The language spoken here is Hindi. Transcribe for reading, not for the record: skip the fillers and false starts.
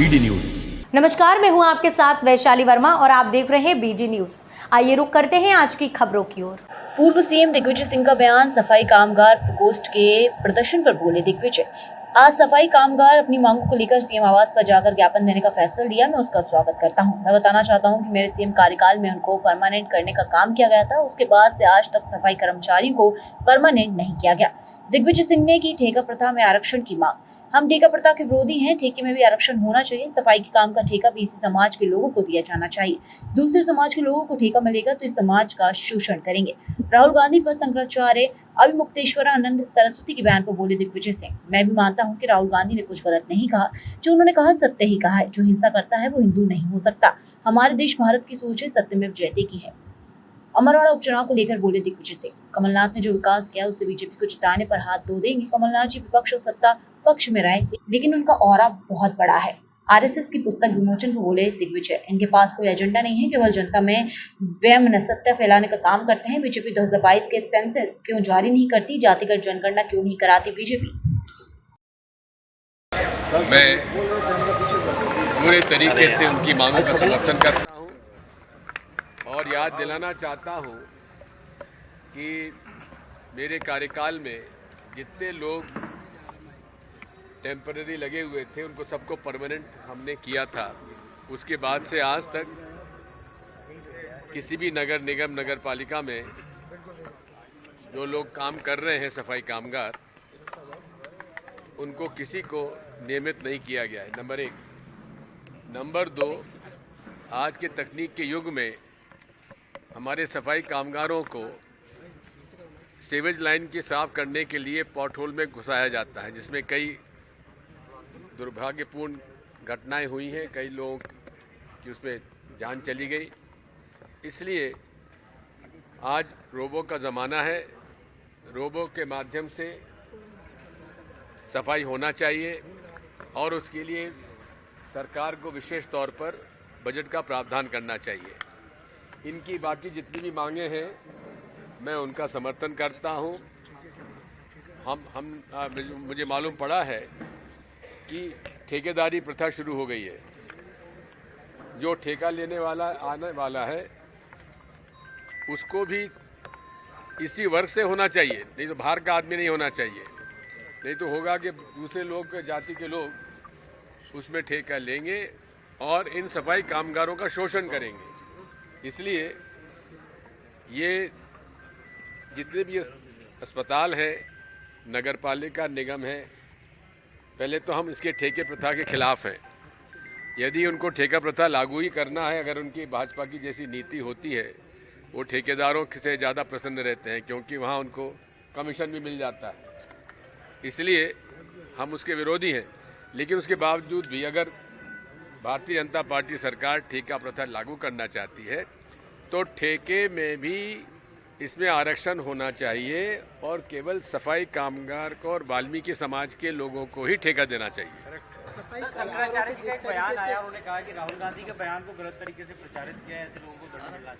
BD news. नमस्कार, मैं हूं आपके साथ वैशाली वर्मा और आप देख रहे हैं बीडी न्यूज। आइए रुक करते हैं आज की खबरों की ओर। पूर्व सीएम दिग्विजय सिंह का बयान, सफाई कामगार प्रकोष्ठ के प्रदर्शन पर बोले दिग्विजय। आज सफाई कामगार अपनी मांगों को लेकर सीएम आवास पर जाकर ज्ञापन देने का फैसला लिया। मैं उसका स्वागत करता हूं। मैं बताना चाहता हूं कि मेरे सीएम कार्यकाल में उनको परमानेंट करने का काम किया गया था। उसके बाद से आज तक सफाई कर्मचारियों को परमानेंट नहीं किया गया। दिग्विजय सिंह ने की ठेका प्रथा में आरक्षण की मांग। हम ठेका प्रथा के विरोधी हैं। ठेके में भी आरक्षण होना चाहिए। सफाई के काम का ठेका भी इसी समाज के लोगों को दिया जाना चाहिए। दूसरे समाज के लोगों को ठेका मिलेगा तो इस समाज का शोषण करेंगे। राहुल गांधी पर शंकराचार्य अभिमुक्तेश्वरानंद सरस्वती के बयान पर बोले दिग्विजय सिंह। मैं भी मानता हूं कि राहुल गांधी ने कुछ गलत नहीं कहा। जो उन्होंने कहा सत्य ही कहा है। जो हिंसा करता है वो हिंदू नहीं हो सकता। हमारे देश भारत की सोच है, सत्यमेव जयते की है। अमरवाड़ा उपचुनाव को लेकर बोले दिग्विजय सिंह। कमलनाथ ने जो विकास किया उससे बीजेपी को जिताने पर हाथ धो देंगे। कमलनाथ जी विपक्ष और सत्ता पक्ष में रहे, लेकिन उनका ऑरा बहुत बड़ा है। आरएसएस की पुस्तक विमोचन पर बोले दिग्विजय। इनके पास कोई एजेंडा नहीं है, केवल जनता में वहम नसत्य फैलाने का काम करते हैं। बीजेपी 2022 के सेंसस क्यों जारी नहीं करती? जातिगत जनगणना क्यों नहीं कराती बीजेपी? मैं पूरे तरीके से उनकी मांगों का समर्थन करता हूं और याद दिलाना चाहता हूं कि मेरे कार्यकाल में जितने लोग टेम्पररी लगे हुए थे उनको सबको परमानेंट हमने किया था। उसके बाद से आज तक किसी भी नगर निगम नगर पालिका में जो लोग काम कर रहे हैं सफाई कामगार, उनको किसी को नियमित नहीं किया गया है। नंबर 1। नंबर 2, आज के तकनीक के युग में हमारे सफाई कामगारों को सीवेज लाइन की साफ करने के लिए पॉट होल में घुसाया जाता है, जिसमें कई दुर्भाग्यपूर्ण घटनाएं हुई हैं। कई लोगों की उसमें जान चली गई। इसलिए आज रोबो का ज़माना है। रोबो के माध्यम से सफाई होना चाहिए और उसके लिए सरकार को विशेष तौर पर बजट का प्रावधान करना चाहिए। इनकी बाकी जितनी भी मांगें हैं मैं उनका समर्थन करता हूं। मुझे मालूम पड़ा है कि ठेकेदारी प्रथा शुरू हो गई है। जो ठेका लेने वाला आने वाला है उसको भी इसी वर्ग से होना चाहिए, नहीं तो बाहर का आदमी नहीं होना चाहिए। नहीं तो होगा कि दूसरे लोग जाति के लोग उसमें ठेका लेंगे और इन सफाई कामगारों का शोषण करेंगे। इसलिए ये जितने भी अस्पताल हैं, नगर पालिका निगम है, पहले तो हम इसके ठेके प्रथा के खिलाफ हैं। यदि उनको ठेका प्रथा लागू ही करना है, अगर उनकी भाजपा की जैसी नीति होती है, वो ठेकेदारों से ज़्यादा प्रसन्न रहते हैं क्योंकि वहाँ उनको कमीशन भी मिल जाता है। इसलिए हम उसके विरोधी हैं। लेकिन उसके बावजूद भी अगर भारतीय जनता पार्टी सरकार ठेका प्रथा लागू करना चाहती है तो ठेके में भी इसमें आरक्षण होना चाहिए और केवल सफाई कामगार को और वाल्मीकि समाज के लोगों को ही ठेका देना चाहिए। शंकराचार्य जी का एक बयान आया, उन्होंने कहा कि राहुल गांधी के बयान को गलत तरीके से प्रचारित किया है, ऐसे लोगों को दंड मिलना चाहिए।